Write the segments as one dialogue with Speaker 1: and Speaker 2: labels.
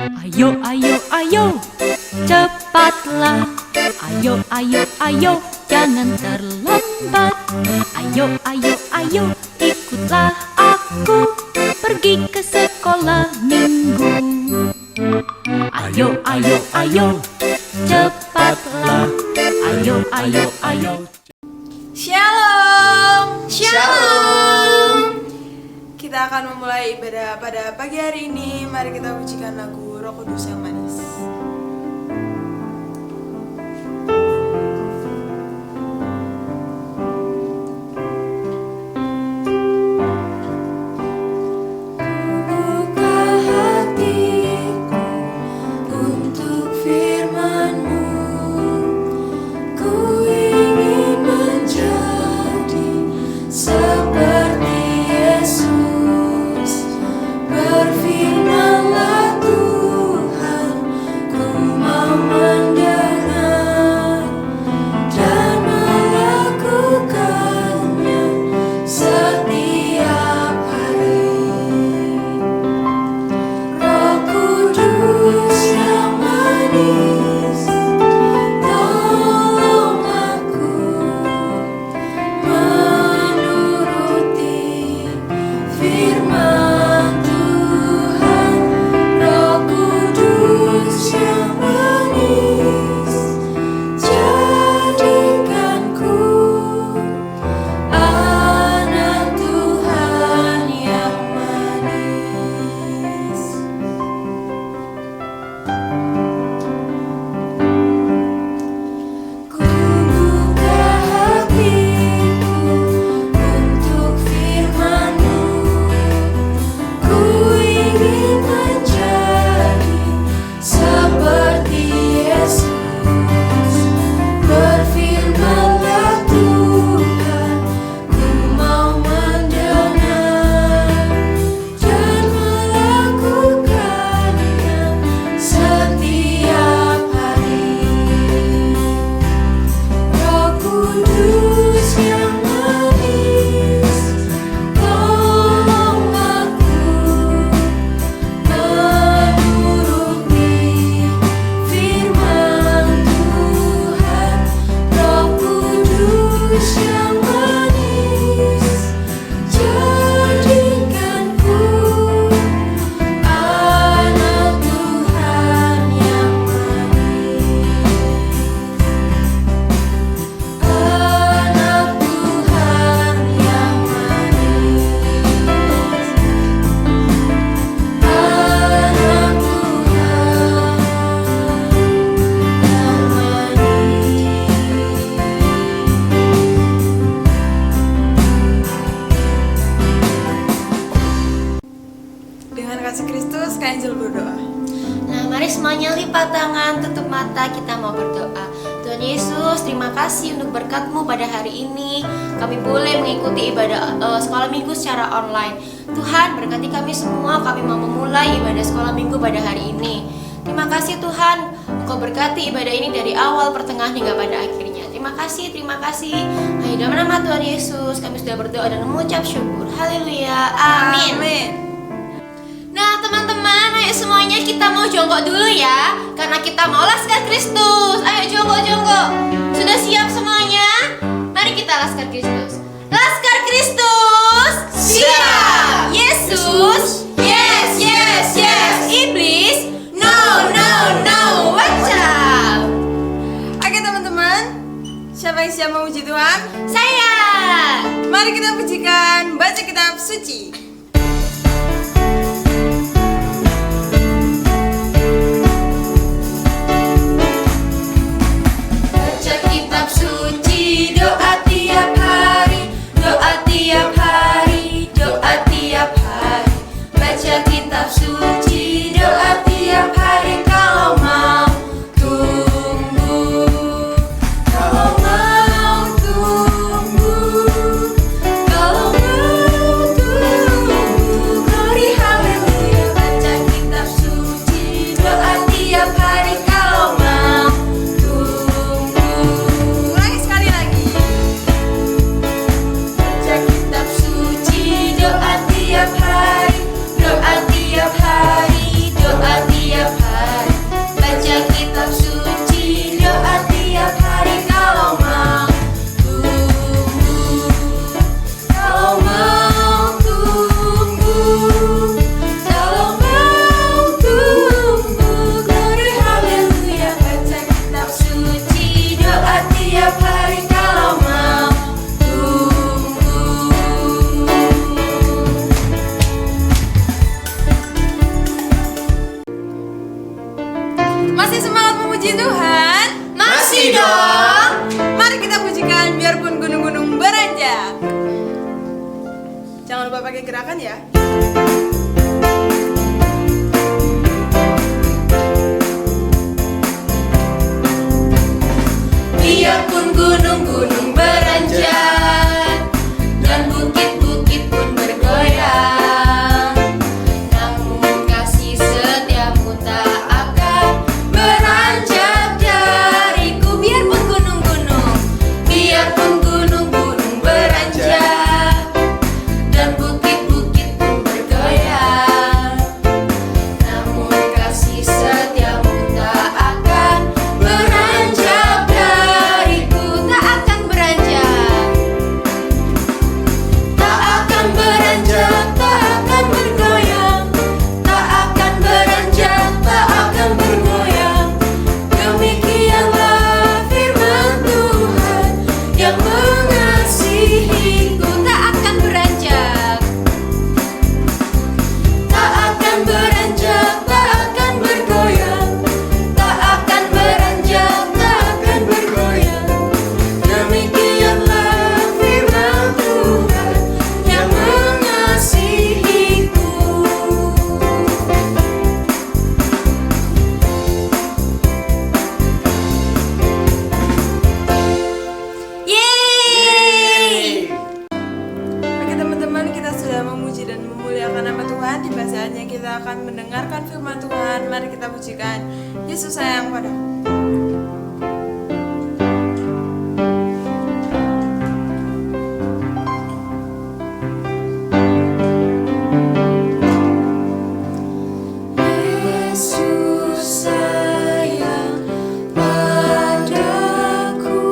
Speaker 1: Ayo, ayo, ayo, cepatlah. Ayo, ayo, ayo, jangan terlambat. Ayo, ayo, ayo, ikutlah aku pergi ke sekolah minggu. Ayo, ayo, ayo, cepatlah. Ayo, ayo, ayo.
Speaker 2: Shalom, shalom. Kita akan memulai ibadah pada pagi hari ini. Mari kita pujikan lagu Roh Kudus yang manis.
Speaker 3: Semuanya lipat tangan, tutup mata, kita mau berdoa. Tuhan Yesus, terima kasih untuk berkat-Mu pada hari ini. Kami boleh mengikuti ibadah sekolah minggu secara online. Tuhan, berkati kami semua, kami mau memulai ibadah sekolah minggu pada hari ini. Terima kasih Tuhan, Engkau berkati ibadah ini dari awal, pertengahan, hingga pada akhirnya. Terima kasih, terima kasih. Hanya dalam nama Tuhan Yesus, kami sudah berdoa dan mengucap syukur. Haleluya, amin. Nah teman-teman, ayo semuanya kita mau jongkok dulu ya, karena kita mau Laskar Kristus. Ayo jongkok-jongkok. Sudah siap semuanya? Mari kita Laskar Kristus. Laskar Kristus siap. Yesus, yes, yes, yes. Iblis, no, no, no. Watch out.
Speaker 2: Oke teman-teman, siapa yang siap memuji Tuhan?
Speaker 3: Saya.
Speaker 2: Mari kita pujikan, baca kitab suci.
Speaker 3: Doa tiap hari, doa tiap hari, doa tiap hari. Baca kitab suci, doa tiap hari. Kalau mau tumbuh, kalau mau tumbuh, kalau mau tumbuh.
Speaker 2: Masih semangat memuji Tuhan?
Speaker 3: Masih dong.
Speaker 2: Mari kita pujikan biarpun gunung-gunung beranjak. Jangan lupa pakai gerakan ya.
Speaker 3: Biarpun gunung-gunung beranjak dan bukit-bukit pun bergoyang, namun kasih setiamu tak akan beranjak dariku. Biarpun gunung-gunung beranjak dan bukit-bukit pun bergoyang, namun kasih setiamu tak akan beranjak dariku. Tak akan beranjak, tak akan beranjak, tak akan bergoyang, tak akan beranjak, tak akan bergoyang. Demikianlah firman Tuhan yang mengasihiku. Tak akan beranjak, tak akan beranjak, tak akan bergoyang, tak akan beranjak, tak akan bergoyang. Demikianlah firman Tuhan yang mengasihiku. Yeay!
Speaker 2: Oke teman-teman, kita sudah memuji dan memuliakan nama Tuhan. Tiba saatnya kita akan mendengarkan firman Tuhan. Mari kita pujikan Yesus sayang padaku.
Speaker 3: Yesus sayang padaku,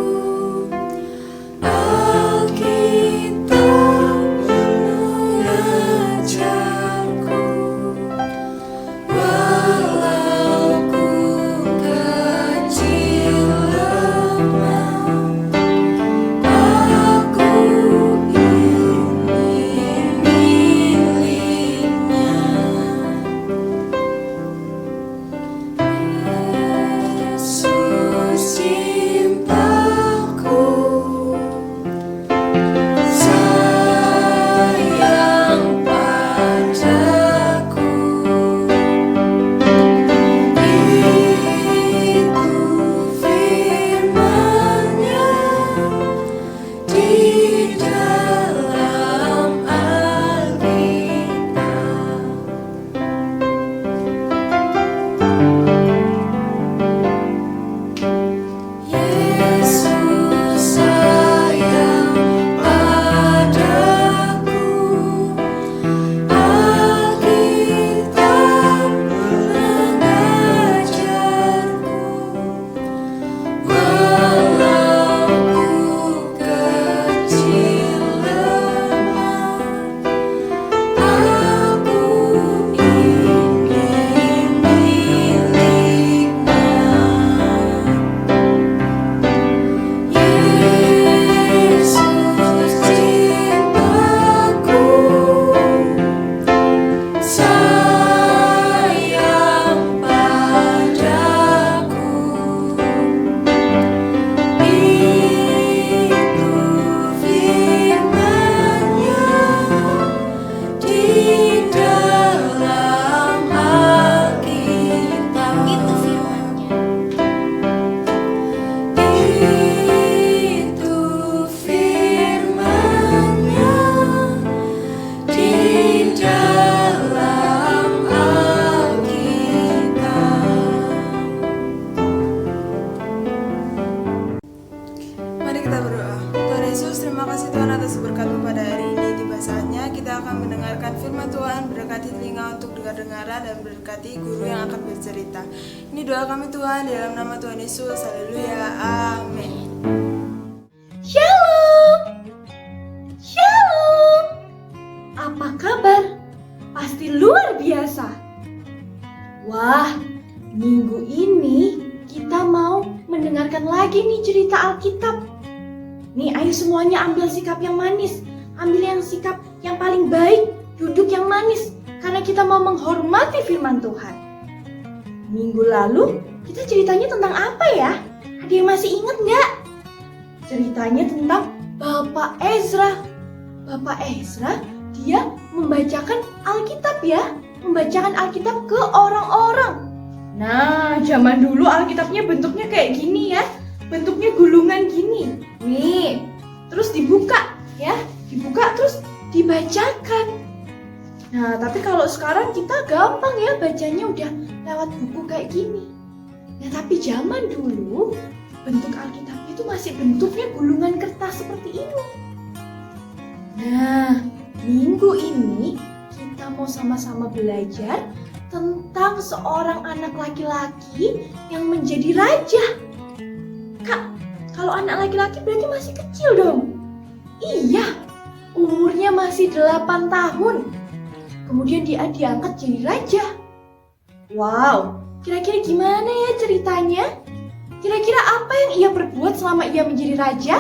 Speaker 3: Alkitab mengajarku, walau ku kecil lemah, aku ini miliknya. Yesus cintaku, sayang padaku, itu firman-Nya di dalam Alkitab. Yesus sayang padaku, Alkitab mengajarku, walau ku kecil lemah, aku ini miliknya. Yesus cintaku, sayang padaku, itu firman-Nya di dalam Alkitab. Itu firman-Nya. Itu firman-Nya di dalam Alkitab.
Speaker 2: Mari kita berdoa. Tuhan Yesus, terima kasih Tuhan atas berkat-Mu pada hari ini. Tiba saatnya kita akan mendengarkan firman Tuhan. Berkati telinga untuk dengar-dengaran dan berkati guru yang akan bercerita. Ini doa kami Tuhan, di dalam nama Tuhan Yesus. Haleluya. Amin.
Speaker 4: Shalom. Shalom. Apa kabar? Pasti luar biasa. Wah, minggu ini kita mau mendengarkan lagi nih cerita Alkitab. Nih, ayo semuanya ambil sikap yang manis. Ambil yang sikap yang paling baik, duduk yang manis. Karena kita mau menghormati firman Tuhan. Minggu lalu kita ceritanya tentang apa ya? Ada yang masih ingat nggak? Ceritanya tentang Bapak Ezra. Bapak Ezra, dia membacakan Alkitab ya. Membacakan Alkitab ke orang-orang. Nah, zaman dulu Alkitabnya bentuknya kayak gini ya. Bentuknya gulungan gini. Nih, terus dibuka ya. Dibuka terus dibacakan. Nah, tapi kalau sekarang kita gampang ya bacanya udah lewat buku kayak gini. Nah, tapi zaman dulu bentuk Alkitab itu masih bentuknya gulungan kertas seperti ini. Nah, minggu ini kita mau sama-sama belajar tentang seorang anak laki-laki yang menjadi raja. Kak, kalau anak laki-laki berarti masih kecil dong? Iya, umurnya masih 8 tahun. Kemudian dia diangkat jadi raja. Wow, kira-kira gimana ya ceritanya? Kira-kira apa yang ia perbuat selama ia menjadi raja?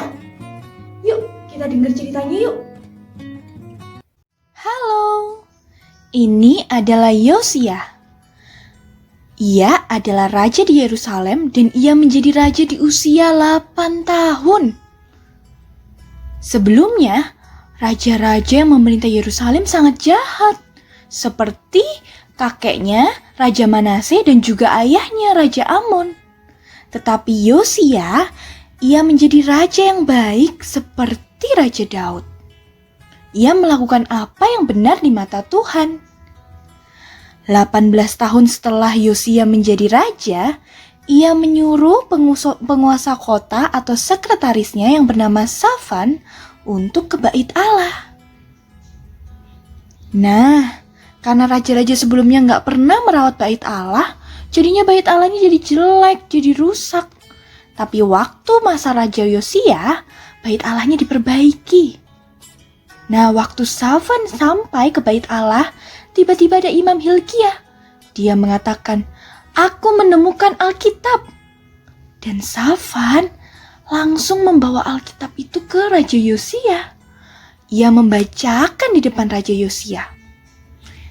Speaker 4: Yuk, kita dengar ceritanya yuk. Halo, ini adalah Yosia. Ia adalah raja di Yerusalem dan ia menjadi raja di usia 8 tahun. Sebelumnya, raja-raja yang memerintah Yerusalem sangat jahat. Seperti kakeknya Raja Manase dan juga ayahnya Raja Amon. Tetapi Yosia, ia menjadi raja yang baik seperti Raja Daud. Ia melakukan apa yang benar di mata Tuhan. 18 tahun setelah Yosia menjadi raja, ia menyuruh penguasa kota atau sekretarisnya yang bernama Safan untuk ke bait Allah. Nah, karena raja-raja sebelumnya nggak pernah merawat bait Allah, jadinya bait Allahnya jadi jelek, jadi rusak. Tapi waktu masa Raja Yosia, bait Allahnya diperbaiki. Nah, waktu Safan sampai ke bait Allah, tiba-tiba ada Imam Hilkiah. Dia mengatakan, "Aku menemukan Alkitab." Dan Safan langsung membawa Alkitab itu ke Raja Yosia. Ia membacakan di depan Raja Yosia.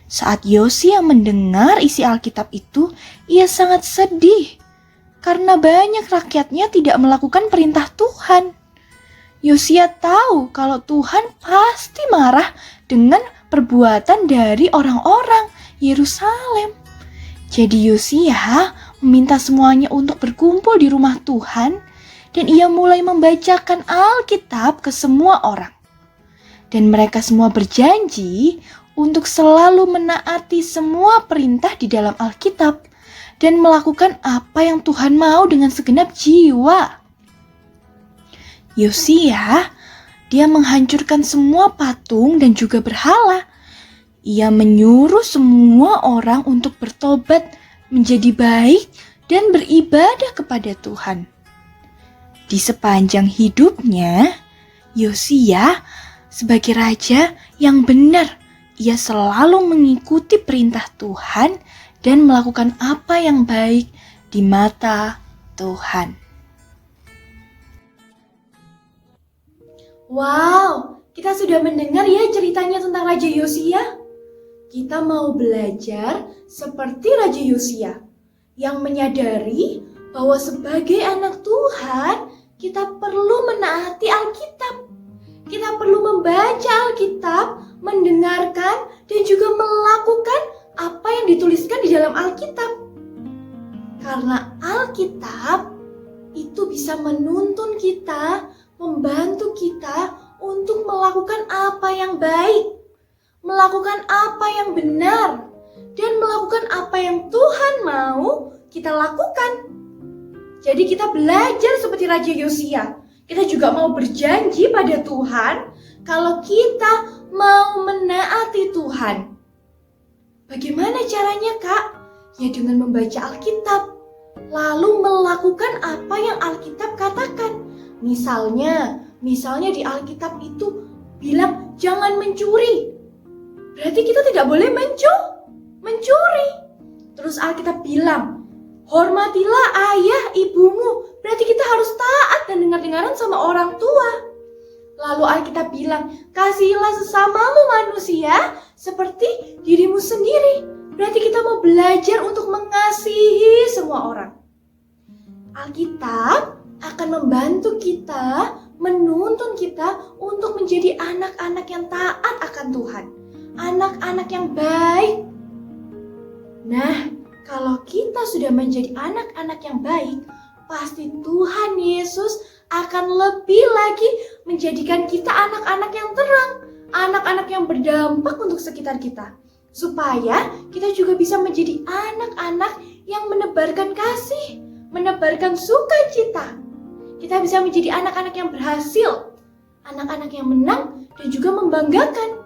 Speaker 4: Saat Yosia mendengar isi Alkitab itu, ia sangat sedih karena banyak rakyatnya tidak melakukan perintah Tuhan. Yosia tahu kalau Tuhan pasti marah dengan perbuatan dari orang-orang Yerusalem. Jadi Yosia meminta semuanya untuk berkumpul di rumah Tuhan dan ia mulai membacakan Alkitab ke semua orang. Dan mereka semua berjanji untuk selalu menaati semua perintah di dalam Alkitab dan melakukan apa yang Tuhan mau dengan segenap jiwa. Yosia, dia menghancurkan semua patung dan juga berhala. Ia menyuruh semua orang untuk bertobat menjadi baik dan beribadah kepada Tuhan. Di sepanjang hidupnya, Yosia sebagai raja yang benar, ia selalu mengikuti perintah Tuhan dan melakukan apa yang baik di mata Tuhan. Wow, kita sudah mendengar ya ceritanya tentang Raja Yosia. Kita mau belajar seperti Raja Yosia yang menyadari bahwa sebagai anak Tuhan, kita perlu menaati Alkitab. Kita perlu membaca Alkitab, mendengarkan, dan juga melakukan apa yang dituliskan di dalam Alkitab. Karena Alkitab itu bisa menuntun kita, membantu kita untuk melakukan apa yang baik, melakukan apa yang benar, dan melakukan apa yang Tuhan mau kita lakukan. Jadi kita belajar seperti Raja Yosia. Kita juga mau berjanji pada Tuhan kalau kita mau menaati Tuhan. Bagaimana caranya, Kak? Ya dengan membaca Alkitab, lalu melakukan apa yang Alkitab katakan. Misalnya di Alkitab itu bilang jangan mencuri. Berarti kita tidak boleh mencuri. Terus Alkitab bilang, hormatilah ayah ibumu. Berarti kita harus taat dan dengar-dengaran sama orang tua. Lalu Alkitab bilang, kasihilah sesamamu manusia seperti dirimu sendiri. Berarti kita mau belajar untuk mengasihi semua orang. Alkitab akan membantu kita, menuntun kita untuk menjadi anak-anak yang taat akan Tuhan. Anak-anak yang baik. Nah, kalau kita sudah menjadi anak-anak yang baik, pasti Tuhan Yesus akan lebih lagi menjadikan kita anak-anak yang terang, anak-anak yang berdampak untuk sekitar kita. Supaya kita juga bisa menjadi anak-anak yang menebarkan kasih, menebarkan sukacita. Kita bisa menjadi anak-anak yang berhasil, anak-anak yang menang dan juga membanggakan.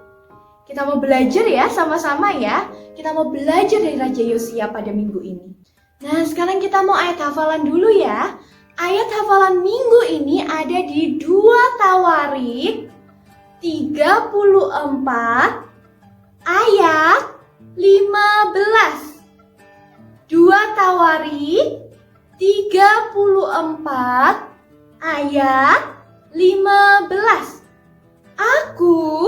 Speaker 4: Kita mau belajar ya sama-sama ya. Kita mau belajar dari Raja Yosia pada minggu ini. Nah, sekarang kita mau ayat hafalan dulu ya. Ayat hafalan minggu ini ada di 2 Tawarik 34 ayat 15. 2 Tawarik 34 ayat 15. Aku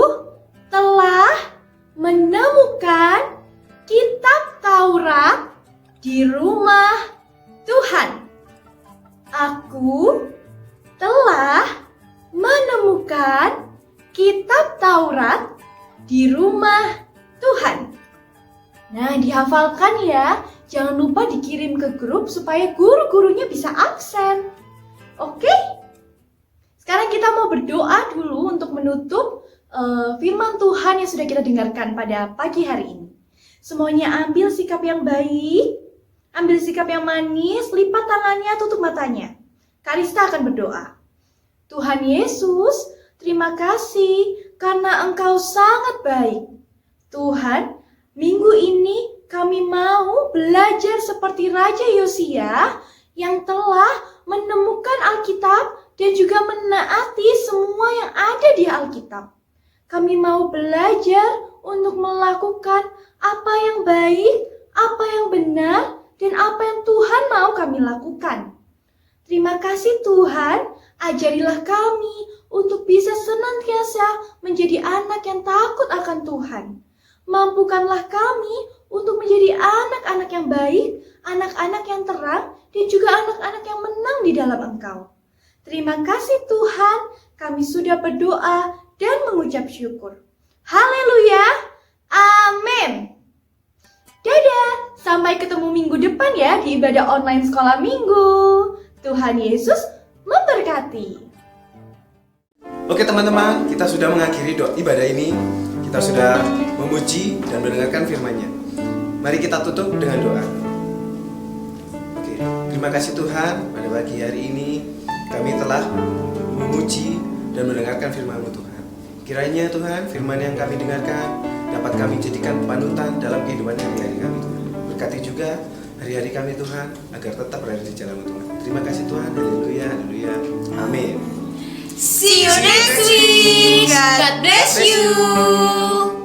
Speaker 4: telah menemukan kitab Taurat di rumah Tuhan. Aku telah menemukan kitab Taurat di rumah Tuhan. Nah, dihafalkan ya. Jangan lupa dikirim ke grup supaya guru-gurunya bisa absen. Oke? Sekarang kita mau berdoa dulu untuk menutup firman Tuhan yang sudah kita dengarkan pada pagi hari ini. Semuanya ambil sikap yang baik, ambil sikap yang manis, lipat tangannya, tutup matanya. Karista akan berdoa. Tuhan Yesus, terima kasih karena Engkau sangat baik. Tuhan, minggu ini kami mau belajar seperti Raja Yosia yang telah menemukan Alkitab dan juga menaati semua yang ada di Alkitab. Kami mau belajar untuk melakukan apa yang baik, apa yang benar, dan apa yang Tuhan mau kami lakukan. Terima kasih Tuhan, ajarilah kami untuk bisa senantiasa menjadi anak yang takut akan Tuhan. Mampukanlah kami untuk menjadi anak-anak yang baik, anak-anak yang terang, dan juga anak-anak yang menang di dalam Engkau. Terima kasih Tuhan, kami sudah berdoa dan mengucap syukur. Haleluya, amin. Dadah, sampai ketemu minggu depan ya di ibadah online sekolah minggu. Tuhan Yesus memberkati.
Speaker 5: Oke teman-teman, kita sudah mengakhiri ibadah ini. Kita sudah memuji dan mendengarkan firman-Nya. Mari kita tutup dengan doa. Oke, terima kasih Tuhan, pada pagi hari ini kami telah memuji dan mendengarkan firman-Mu Tuhan. Kiranya Tuhan, firman yang kami dengarkan dapat kami jadikan panutan dalam kehidupan hari-hari kami Tuhan. Berkati juga hari-hari kami Tuhan, agar tetap berada di jalan-Mu Tuhan. Terima kasih Tuhan, haleluya, haleluya, amin.
Speaker 3: See you next week. God bless you.